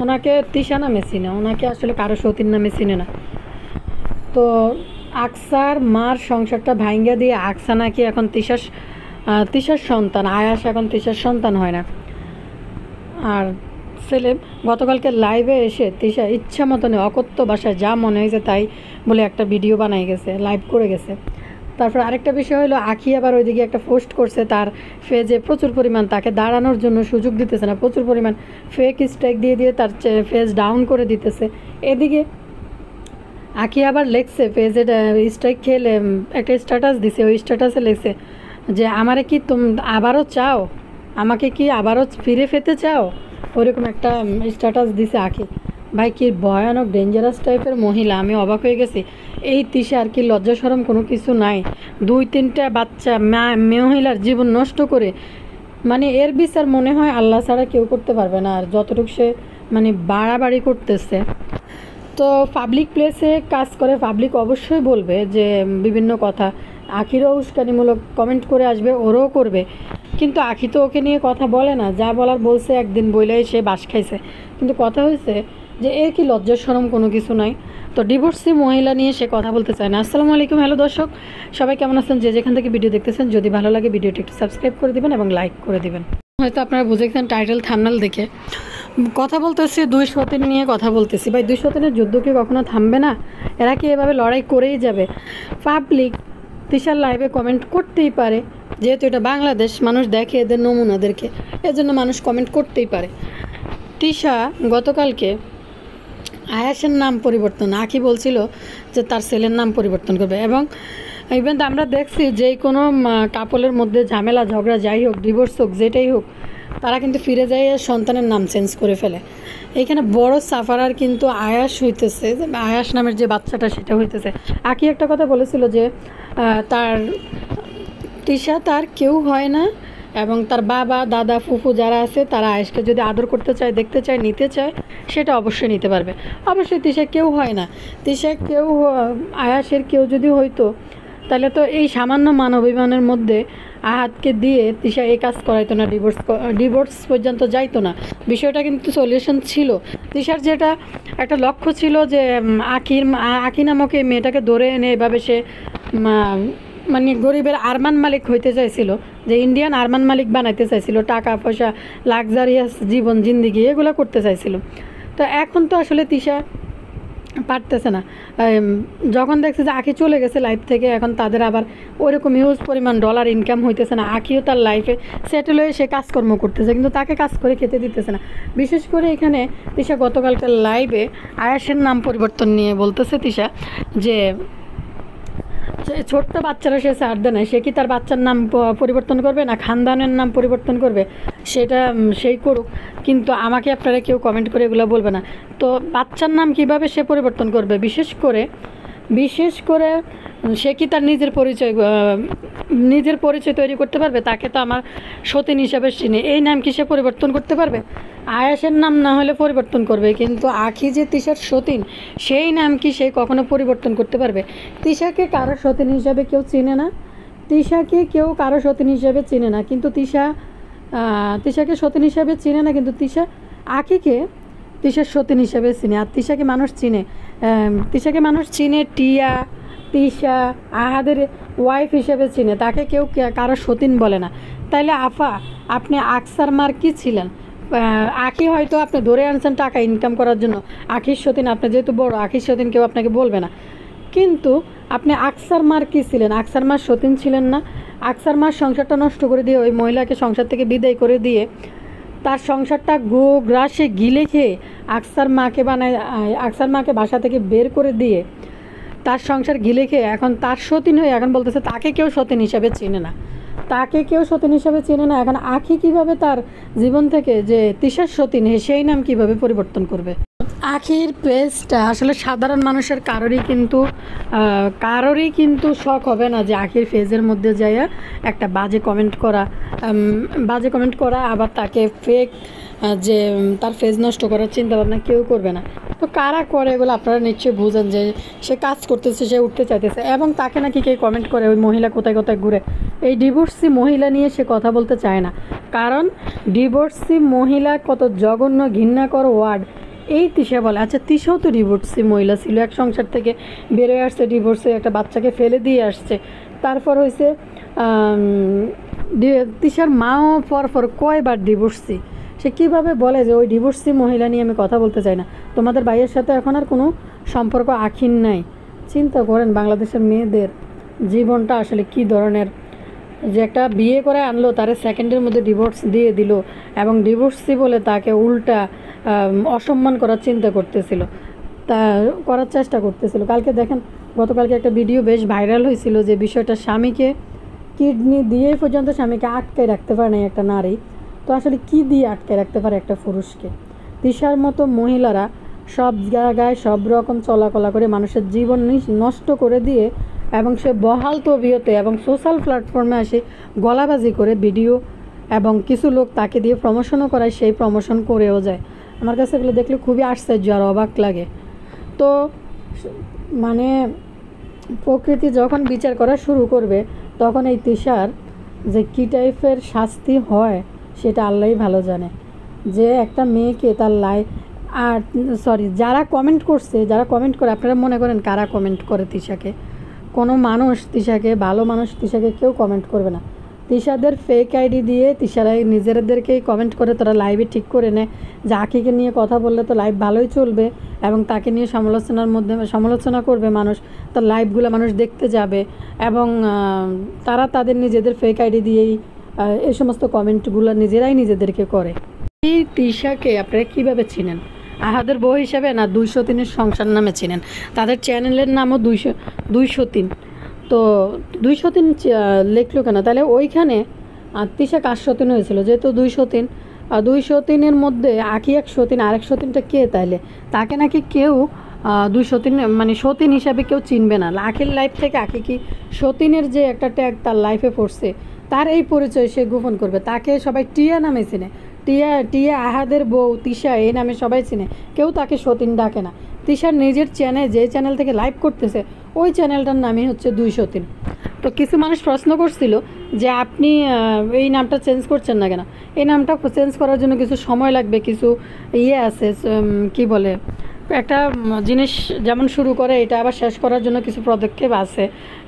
ওনাকে তিশা নামে চিনে, ওনাকে আসলে কারো সতীর নামে চিনে না। তো আকসার মার সংসারটা ভাঙ্গা দিয়ে আকসা নাকি এখন তিশার সন্তান, আয়াস এখন তিশার সন্তান হয় না। আর ছেলে গতকালকে লাইভে এসে তিশা ইচ্ছা মতনে অকথ্য ভাষায় যা মনে হয়েছে তাই বলে একটা ভিডিও বানাই গেছে, লাইভ করে গেছে। তারপর আরেকটা বিষয় হলো আখি আবার ওইদিকে একটা পোস্ট করছে, তার ফেজে প্রচুর পরিমাণ তাকে দাঁড়ানোর জন্য সুযোগ দিতেছে না, প্রচুর পরিমাণ ফেক স্ট্রাইক দিয়ে দিয়ে তার ফেজ ডাউন করে দিতেছে। এদিকে আখি আবার লেখছে ফেজে স্ট্রাইক খেলে একটা স্ট্যাটাস দিছে, ওই স্ট্যাটাসে লেখছে যে আমারে কি আবারও চাও, আমাকে কি আবারও ফিরে পেতে চাও, ওইরকম একটা স্ট্যাটাস দিছে আখি। ভাই কি ভয়ানক ডেঞ্জারাস টাইপের মহিলা, আমি অবাক হয়ে গেছি। এই তিশার কি লজ্জা শরম কোনো কিছু নাই? 2-3টা বাচ্চা মহিলার জীবন নষ্ট করে, মানে এর বিচার মনে হয় আল্লাহ ছাড়া কেউ করতে পারবে না। আর যতটুকু সে মানে বাড়াবাড়ি করতেছে, তো পাবলিক প্লেসে কাজ করে, পাবলিক অবশ্যই বলবে যে বিভিন্ন কথা। আখিরও উস্কানিমূলক কমেন্ট করে আসবে, ওরও করবে, কিন্তু আখি তো ওকে নিয়ে কথা বলে না, যা বলার বলছে একদিন বইলেই সে বাস খাইছে। কিন্তু কথা হয়েছে যে এর কি লজ্জা শরম কোনো কিছু নাই, তো ডিভোর্সি মহিলা নিয়ে সে কথা বলতে চায় না। আসসালামু আলাইকুম, হ্যালো দর্শক, সবাই কেমন আছেন? যে যেখান থেকে ভিডিও দেখতেছেন, যদি ভালো লাগে ভিডিওটি একটু সাবস্ক্রাইব করে দিবেন এবং লাইক করে দিবেন। হয়তো আপনারা বুঝেছেন টাইটেল থাম্বনেল দেখে। কথা বলতেছি 2 সতীন নিয়ে কথা বলতেছি। ভাই 2 সতীনের যুদ্ধ কি কখনো থামবে না? এরা কি এভাবে লড়াই করেই যাবে? পাবলিক তিশার লাইভে কমেন্ট করতেই পারে, যেহেতু এটা বাংলাদেশ, মানুষ দেখে এদের নমুনাদেরকে, এজন্য মানুষ কমেন্ট করতেই পারে। তিশা গতকালকে আয়াসের নাম পরিবর্তন, আখি বলছিল যে তার ছেলের নাম পরিবর্তন করবে, এবং ইভেন আমরা দেখছি যে কোনো কাপলের মধ্যে ঝামেলা ঝগড়া যাই হোক, ডিভোর্স হোক, যেটাই হোক, তারা কিন্তু ফিরে যায় সন্তানের নাম চেঞ্জ করে ফেলে। এইখানে বড় সাফারার কিন্তু আয়াস হইতেছে, আয়াস নামের যে বাচ্চাটা সেটা হইতেছে। আখি একটা কথা বলেছিল যে তার তিশা তার কেউ হয় না, এবং তার বাবা দাদা ফুফু যারা আছে তারা আয়েশকে যদি আদর করতে চায়, দেখতে চায়, নিতে চায়, সেটা অবশ্যই নিতে পারবে। অবশ্যই তিশা কেউ হয় না, তিশা কেউ আয়াসের কেউ যদি হইতো তাহলে তো এই সামান্য মানবাভিমানের মধ্যে আহাতকে দিয়ে তিশা এই কাজ করাইতো না, ডিভোর্স পর্যন্ত যাইতো না। বিষয়টা কিন্তু সলিউশন ছিল। তিশার যেটা একটা লক্ষ্য ছিল যে আখি নামক এই মেয়েটাকে ধরে এনে এভাবে সে মানে গরিবের আরমান মালিক হইতে চাইছিল, যে ইন্ডিয়ান আরমান মালিক বানাইতে চাইছিল, টাকা পয়সা, লাক্সারিয়াস জীবন জিন্দিগি এগুলো করতে চাইছিল। তো এখন তো আসলে তিশা পারতেছে না। যখন দেখছে যে আখি চলে গেছে লাইফ থেকে, এখন তাদের আবার ওইরকম হিউজ পরিমাণ ডলার ইনকাম হইতেছে না। আখিও তার লাইফে সেটেল হয়ে সে কাজকর্ম করতেছে, কিন্তু তাকে কাজ করে খেতে দিতেছে না। বিশেষ করে এখানে তিশা গতকালকার লাইভে আয়াসের নাম পরিবর্তন নিয়ে বলতেছে তিশা যে ছোট্ট বাচ্চারা সে ছাড় দেয় না, সে কি তার বাচ্চার নাম পরিবর্তন করবে না খানদানের নাম পরিবর্তন করবে, সেটা সেই করুক, কিন্তু আমাকে আপনারা কেউ কমেন্ট করে এগুলো বলবে না। তো বাচ্চার নাম কিভাবে সে পরিবর্তন করবে? বিশেষ করে সে কি তার নিজের পরিচয় তৈরি করতে পারবে? তাকে তো আমার সতীন হিসাবে চিনি, এই নাম কি সে পরিবর্তন করতে পারবে? আয়াসের নাম না হলে পরিবর্তন করবে, কিন্তু আখি যে তিশার সতীন, সেই নাম কি সে কখনো পরিবর্তন করতে পারবে? তিশাকে কারো সতীন হিসাবে কেউ চিনে না, তিশাকে কেউ কারো সতীন হিসাবে চিনে না, কিন্তু তিশাকে সতীন হিসাবে চিনে না, কিন্তু আখিকে তিশার সতীন হিসাবে চিনে। আর তিশাকে মানুষ চিনে টিয়া, তিশা, আহাদের ওয়াইফ হিসেবে চিনে, তাকে কেউ কারো সতীন বলে না। তাইলে আপনি আকসার মার কি ছিলেন? আখি হয়তো আপনি ধরে আনছেন টাকা ইনকাম করার জন্য, আখির সতীন আপনি যেহেতু বড়, আখির সতীন কেউ আপনাকে বলবে না, কিন্তু আপনি আকসার মার কি ছিলেন? আকসার মার সতীন ছিলেন না। আকসার মার সংসারটা নষ্ট করে দিয়ে, ওই মহিলাকে সংসার থেকে বিদায় করে দিয়ে, তার সংসারটা গ্রাসে গিলে খেয়ে আকসার মাকে বাসা থেকে বের করে দিয়ে, তার সংসার গিলে খেয়ে এখন তার সতীন হয়ে এখন বলতেছে তাকে কেউ সতীন হিসাবে চিনে না, এখন আখি কিভাবে তার জীবন থেকে যে তিশার সতীন সেই নাম কিভাবে পরিবর্তন করবে? আখির পেজটা আসলে সাধারণ মানুষের কারোরই কিন্তু শখ হবে না যে আখির পেজের মধ্যে যাইয়া একটা বাজে কমেন্ট করা, আবার তাকে যে তার ফেজ নষ্ট করার চিন্তা ভাবনা কেউ করবে না। তো কারা করে এগুলো আপনারা নিশ্চয়ই বুঝেন যে সে কাজ করতেছে, সে উঠতে চাইতেছে, এবং তাকে নাকি কে কমেন্ট করে ওই মহিলা কোথায় কোথায় ঘুরে। এই ডিভোর্সি মহিলা নিয়ে সে কথা বলতে চায় না, কারণ ডিভোর্সি মহিলা কত জঘন্য ঘৃণাকর ওয়ার্ড এই তিশা বলে। আচ্ছা, তিশাও তো ডিভোর্সি মহিলা ছিল, এক সংসার থেকে বেরোয় আসছে, ডিভোর্সে একটা বাচ্চাকে ফেলে দিয়ে আসছে। তারপর হয়েছে তিশার মাও পর কয়বার ডিভোর্সি। সে কীভাবে বলে যে ওই ডিভোর্সি মহিলা নিয়ে আমি কথা বলতে চাই না, তোমাদের ভাইয়ের সাথে এখন আর কোনো সম্পর্ক আখিন নাই। চিন্তা করেন বাংলাদেশের মেয়েদের জীবনটা আসলে কী ধরনের, যে একটা বিয়ে করে আনলো তারে সেকেন্ডের মধ্যে ডিভোর্স দিয়ে দিল, এবং ডিভোর্সি বলে তাকে উল্টা অসম্মান করার চিন্তা করতেছিল, তা করার চেষ্টা করতেছিল। কালকে দেখেন, গতকালকে একটা ভিডিও বেশ ভাইরাল হয়েছিল যে বিষয়টা, স্বামীকে কিডনি দিয়ে পর্যন্ত স্বামীকে আটকে রাখতে পারে না একটা নারী, তো আসলে কি দিয়ে আটকে রাখতে পারে একটা পুরুষকে? তিশার মতো মহিলারা সব জায়গায় সব রকম চলাকলা করে মানুষের জীবন নষ্ট করে দিয়ে, এবং সে বহাল তবিয়তে এবং সোশ্যাল প্ল্যাটফর্মে আসে গলাবাজি করে ভিডিও, এবং কিছু লোক তাকে দিয়ে প্রমোশনও করায়, সেই প্রমোশন করেও যায়। আমার কাছে এগুলো দেখলে খুবই আশ্চর্য আর অবাক লাগে। তো মানে প্রকৃতি যখন বিচার করা শুরু করবে, তখন এই তিশার যে কী টাইপের শাস্তি হয় সেটা আল্লাহই ভালো জানে। যে একটা মেয়েকে তার আর যারা কমেন্ট করছে, যারা কমেন্ট করে, আপনারা মনে করেন কারা কমেন্ট করে তিশাকে? কোনো মানুষ তিশাকে, ভালো মানুষ তিশাকে কেউ কমেন্ট করবে না। তিশাদের ফেক আইডি দিয়ে তিশারাই নিজেদেরকেই কমেন্ট করে, তারা লাইভে ঠিক করে নেয় যে আখিকে নিয়ে কথা বললে তো লাইভ ভালোই চলবে, এবং তাকে নিয়ে সমালোচনা করবে মানুষ, তার লাইভগুলো মানুষ দেখতে যাবে, এবং তারা তাদের নিজেদের ফেক আইডি দিয়েই এই সমস্ত কমেন্টগুলো নিজেরাই নিজেদেরকে করে। এই তিশাকে আপনারা কীভাবে চিনেন? আহাদের বউ হিসাবে না 203-এর সংসার নামে চিনেন? তাদের চ্যানেলের নামও 203। তো 203 লিখলো কেন তাহলে? ওইখানে তিশা কার সতীন হয়েছিল? যেহেতু 203-এর মধ্যে আঁকি 103, আর 103টা কে? তাইলে তাকে নাকি কেউ 203 মানে সতীন হিসাবে কেউ চিনবে না। আখির লাইফ থেকে আঁকি কি সতীনের যে একটা ট্যাগ তার লাইফে পড়ছে, তার এই পরিচয় সে গোপন করবে। তাকে সবাই টিয়া নামে চিনে, টিয়া আহাদের বউ তিশা এই নামে সবাই চিনে, কেউ তাকে সতীন ডাকে না। তিশার নিজের চ্যানেল, যে চ্যানেল থেকে লাইভ করতেছে, ওই চ্যানেলটার নামই হচ্ছে 203। তো কিছু মানুষ প্রশ্ন করছিল যে আপনি এই নামটা চেঞ্জ করছেন না কেন? এই নামটা চেঞ্জ করার জন্য কিছু সময় লাগবে, কিছু আছে কি বলে, একটা জিনিস যেমন শুরু করে এটা আবার শেষ করার জন্য কিছু পদক্ষেপ আছে,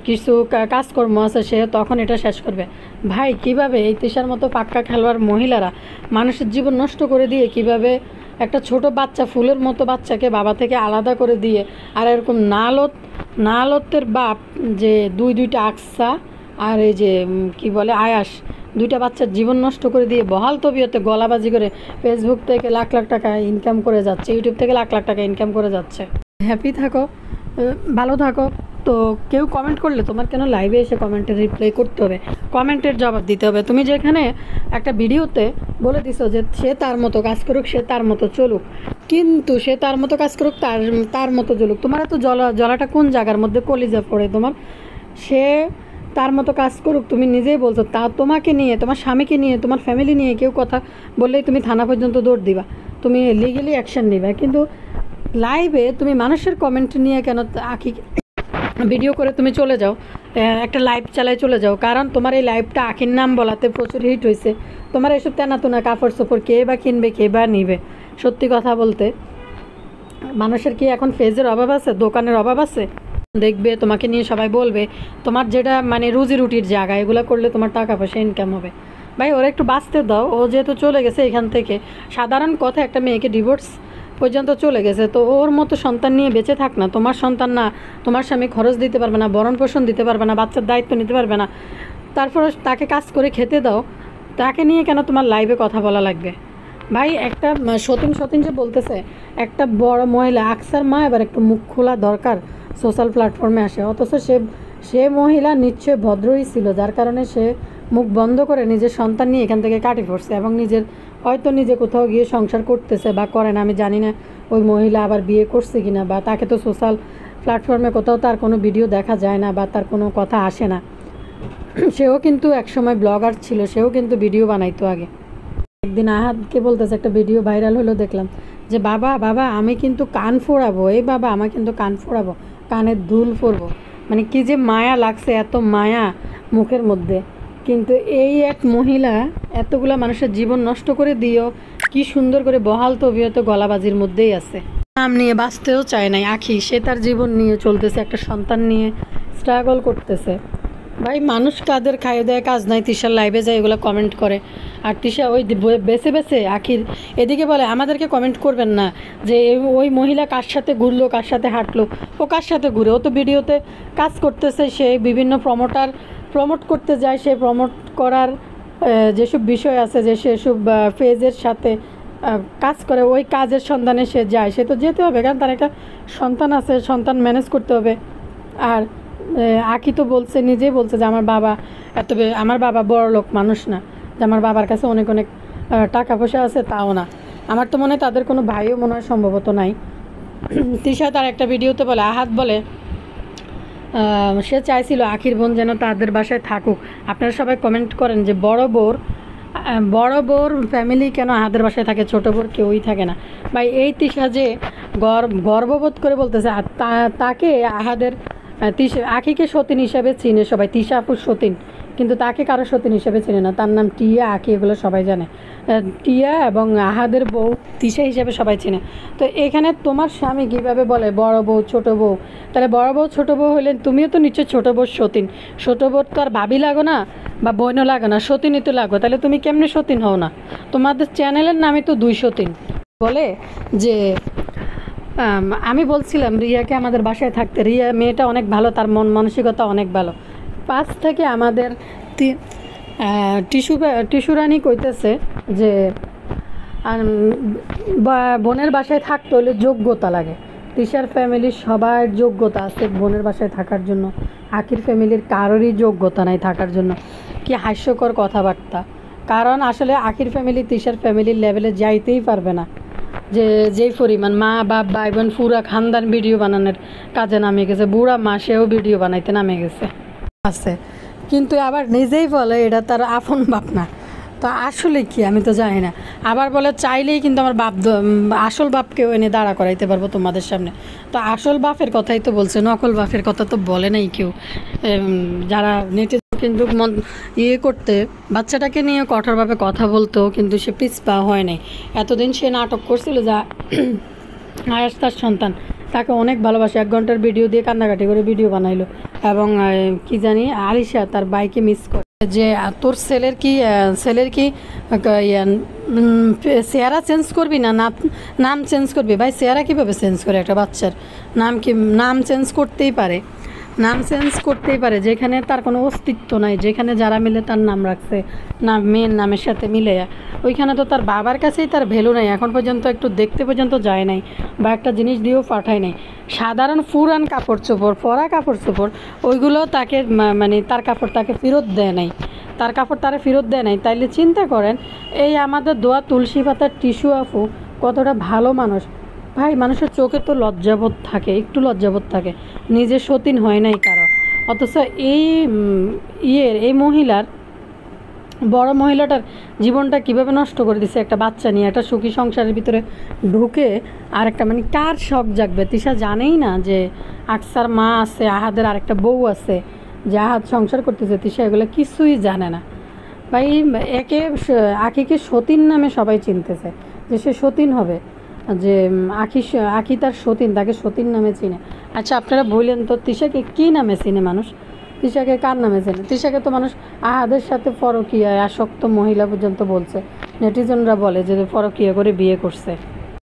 কিছু কাজকর্ম আছে, সে তখন এটা শেষ করবে। ভাই, কিভাবে এই তিশার মতো পাক্কা খেলোয়াড় মহিলারা মানুষের জীবন নষ্ট করে দিয়ে, কিভাবে একটা ছোট বাচ্চা, ফুলের মতো বাচ্চাকে বাবা থেকে আলাদা করে দিয়ে, আর এরকম নালতের বাপ যে দুইটা আকসা আর এই যে কি বলে আয়াস, দুইটা বাচ্চার জীবন নষ্ট করে দিয়ে বহাল তবিয়তে গলাবাজি করে ফেসবুক থেকে লাখ লাখ টাকা ইনকাম করে যাচ্ছে, ইউটিউব থেকে লাখ লাখ টাকা ইনকাম করে যাচ্ছে। হ্যাপি থাকো, ভালো থাকো। তো কেউ কমেন্ট করলে তোমার কেন লাইভে এসে কমেন্টের রিপ্লাই করতে হবে, কমেন্টের জবাব দিতে হবে? তুমি যেখানে একটা ভিডিওতে বলে দিছো যে সে তার মতো কাজ করুক, সে তার মতো চলুক, কিন্তু সে তার মতো কাজ করুক, তার মতো চলুক, তোমার তো জলাটা কোন জায়গার মধ্যে কলিজা পড়ে তোমার? সে তার মতো কাজ করুক, তুমি নিজেই বলছো। তা তোমাকে নিয়ে, তোমার স্বামীকে নিয়ে, তোমার ফ্যামিলি নিয়ে কেউ কথা বললেই তুমি থানা পর্যন্ত দৌড় দিবা, তুমি লিগেলি অ্যাকশান নিবা। কিন্তু লাইভে তুমি মানুষের কমেন্ট নিয়ে কেন আঁকি ভিডিও করে তুমি চলে যাও, একটা লাইভ চালায় চলে যাও? কারণ তোমার এই লাইভটা আখির নাম বলাতে প্রচুর হিট হয়েছে। তোমার এসব তেনা কাপড় চোপড় কে বা কিনবে, কে বা নিবে? সত্যি কথা বলতে, মানুষের কি এখন ফেজের অভাব আছে, দোকানের অভাব আছে? দেখবে তোমাকে নিয়ে সবাই বলবে, তোমার যেটা মানে রুজি রুটির জায়গা, এগুলো করলে তোমার টাকা পয়সা ইনকাম হবে। ভাই, ওরা একটু বাঁচতে দাও। ও যেহেতু চলে গেছে এখান থেকে, সাধারণ কথা, একটা মেয়েকে ডিভোর্স পর্যন্ত চলে গেছে, তো ওর মতো সন্তান নিয়ে বেঁচে থাক না। তোমার সন্তান না, তোমার স্বামী খরচ দিতে পারবে না, ভরণ পোষণ দিতে পারবে না, বাচ্চার দায়িত্ব নিতে পারবে না, তারপর তাকে কাজ করে খেতে দাও। তাকে নিয়ে কেন তোমার লাইভে কথা বলা লাগবে? ভাই, একটা সতীন যে বলতেছে, একটা বড় মহিলা আকসার মা, এবার একটু মুখ খোলা দরকার সোশ্যাল প্ল্যাটফর্মে আসে। অথচ সে মহিলা নিশ্চয় ভদ্রই ছিল, যার কারণে সে মুখ বন্ধ করে নিজের সন্তান নিয়ে এখান থেকে কাটি পড়ছে, এবং হয়তো নিজে কোথাও গিয়ে সংসার করতেছে বা করে না, আমি জানি না ওই মহিলা আবার বিয়ে করছে কিনা, বা তাকে তো সোশ্যাল প্ল্যাটফর্মে কোথাও তার কোনো ভিডিও দেখা যায় না বা তার কোনো কথা আসে না। সেও কিন্তু একসময় ব্লগার ছিল, সেও কিন্তু ভিডিও বানাইতো আগে। একদিন আহাদকে বলতেছে, একটা ভিডিও ভাইরাল হলো দেখলাম, যে বাবা বাবা আমি কিন্তু কান ফোড়াবো, এই বাবা আমার কিন্তু কান ফোড়াবো, কানের দুল পরবো। মানে কি যে মায়া লাগছে, এত মায়া মুখের মধ্যে। কিন্তু এই এক মহিলা এতগুলা মানুষের জীবন নষ্ট করে দিও কি সুন্দর করে বহাল তবিয়ত গলাবাজির মধ্যেই আছে। নাম নিয়ে বাঁচতেও চায় নাই আখি, সে তার জীবন নিয়ে চলতেছে, একটা সন্তান নিয়ে স্ট্রাগল করতেছে। ভাই মানুষ কাদের খাইয়ে দেয় কাজ নাই, তিশার লাইভে যায় এগুলো কমেন্ট করে। আর তিশা ওই বেছে বেছে আখির এদিকে বলে আমাদেরকে কমেন্ট করবেন না যে ওই মহিলা কার সাথে ঘুরলো, কার সাথে হাঁটলো, ও কার সাথে ঘুরে, ও তো ভিডিওতে কাজ করতেছে, সে বিভিন্ন প্রমোট করতে যায়, সে প্রমোট করার যেসব বিষয় আছে, যে সেসব পেজের সাথে কাজ করে, ওই কাজের সন্ধানে সে যায়, সে তো যেতে হবে, কারণ তার একটা সন্তান আছে, সন্তান ম্যানেজ করতে হবে। আর আকি তো বলছে, নিজেই বলছে যে আমার বাবা আমার বাবা বড় লোক মানুষ না, যে আমার বাবার কাছে অনেক অনেক টাকা পয়সা আছে, তাও না। আমার তো মনে হয় তাদের কোনো ভাইও মনে হয় সম্ভবত নাই। তিশা তার একটা ভিডিওতে বলে, আহাদ বলে সে চাইছিল আখির বোন যেন তাদের বাসায় থাকুক। আপনারা সবাই কমেন্ট করেন যে বড় বোর ফ্যামিলি কেন আহাদের বাসায় থাকে, ছোটো বোর কেউই থাকে না। ভাই এই তিশা যে গর্ববোধ করে বলতেছে, আর তাকে আহাদের আখিকে সতীন হিসাবে চিনে সবাই, তিশা আপুর সতীন, কিন্তু তাকে কারো সতীন হিসাবে চিনে না। তার নাম টিয়া, আখি, এগুলো সবাই জানে। টিয়া এবং আহাদের বউ তিশা হিসাবে সবাই চিনে। তো এখানে তোমার স্বামী কীভাবে বলে বড় বউ ছোট বউ, তাহলে বড় বউ ছোট বউ হলেন তুমিও তো নিশ্চয় ছোট বউ সতীন। ছোট বউ তো আর ভাবি লাগো না বা বোনও লাগো না, সতীনই তো লাগো, তাহলে তুমি কেমনে সতীন হও না? তোমাদের চ্যানেলের নামে তো 2 সতীন। বলে যে আমি বলছিলাম রিয়াকে আমাদের বাসায় থাকতে, রিয়া মেয়েটা অনেক ভালো, তার মন মানসিকতা অনেক ভালো। 5 থেকে আমাদের টিস্যু রানী কইতেছে যে বোনের বাসায় থাকতে হলে যোগ্যতা লাগে। তিশার ফ্যামিলির সবার যোগ্যতা আছে বোনের বাসায় থাকার জন্য, আখির ফ্যামিলির কারোরই যোগ্যতা নাই থাকার জন্য। কি হাস্যকর কথাবার্তা! কারণ আসলে আখির ফ্যামিলি তিশার ফ্যামিলির লেভেলে যাইতেই পারবে না, যে যেই পরিমাণ মা বাপ ভাই বোন পুরা খানদান ভিডিও বানানোর কাজে নামে গেছে, বুড়া মা সেও ভিডিও বানাইতে নামে গেছে আছে, কিন্তু আবার নিজেই বলে এটা তার আপন বাপ না। তো আসলে কি আমি তো জানি না। আবার বলে চাইলেই কিন্তু আমার আসল বাপকেও এনে দাঁড়া করাইতে পারবো তোমাদের সামনে। তো আসল বাপের কথাই তো বলছে, নকল বাপের কথা তো বলে নাই কেউ। যারা নেটে কিন্তু করতে বাচ্চাটাকে নিয়ে কঠোরভাবে কথা বলতো, কিন্তু সে পিছপা হয় নাই। এতদিন সে নাটক করছিল যা আয়াস তার সন্তান, তাকে অনেক ভালোবাসে, 1 ঘন্টার ভিডিও দিয়ে কান্নাকাটি করে ভিডিও বানাইলো। এবং কি জানি আলিশা তার বাইকে মিস করে, যে তোর ছেলের কি চেহারা চেঞ্জ করবি না, নাম চেঞ্জ করবি? ভাই চেহারা কীভাবে চেঞ্জ করে একটা বাচ্চার? নাম চেঞ্জ করতেই পারে, যেখানে তার কোনো অস্তিত্ব নাই, যেখানে যারা মিলে তার নাম রাখছে মেয়ের নামের সাথে মিলে, ওইখানে তো তার বাবার কাছেই তার ভ্যালু নাই, এখন পর্যন্ত একটু দেখতে পর্যন্ত যায় নাই, বা একটা জিনিস দিয়েও পাঠায় নাই। সাধারণ পুরান কাপড় চোপড়, পরা কাপড় চোপড়, ওইগুলো তাকে মানে তার কাপড় তাকে ফেরত দেয় নাই, তার কাপড় তারা ফেরত দেয় নাই। তাইলে চিন্তা করেন এই আমাদের দোয়া তুলসী পাতার টিস্যু আপু কতটা ভালো মানুষ। ভাই মানুষের চোখে তো লজ্জাবোধ থাকে, একটু লজ্জাবোধ থাকে, নিজে সতীন হয় নাই কারো। অথচ এই বড় মহিলাটার জীবনটা কিভাবে নষ্ট করে দিছে একটা বাচ্চা নিয়ে, একটা সুখী সংসারের ভিতরে ঢুকে। আর একটা মানে কার শখ জাগবে? তিশা জানেই না যে আকসার মা আছে, আহাদের আরেকটা বউ আছে, যে আহাদ সংসার করতেছে, তিশা এগুলো কিছুই জানে না। ভাই আখিকে সতীন নামে সবাই চিনতেছে, যে সে সতীন হবে, যে আখি তার সতীন, তাকে সতীন নামে চিনে। আচ্ছা আপনারা বললেন তো তিশাকে কী নামে চিনে মানুষ? তিশাকে কার নামে চেনে? তিশাকে তো মানুষ আহাদের সাথে পরকীয়ায় আসক্ত মহিলা পর্যন্ত বলছে, নেটিজনরা বলে যে পরকীয়া করে বিয়ে করছে।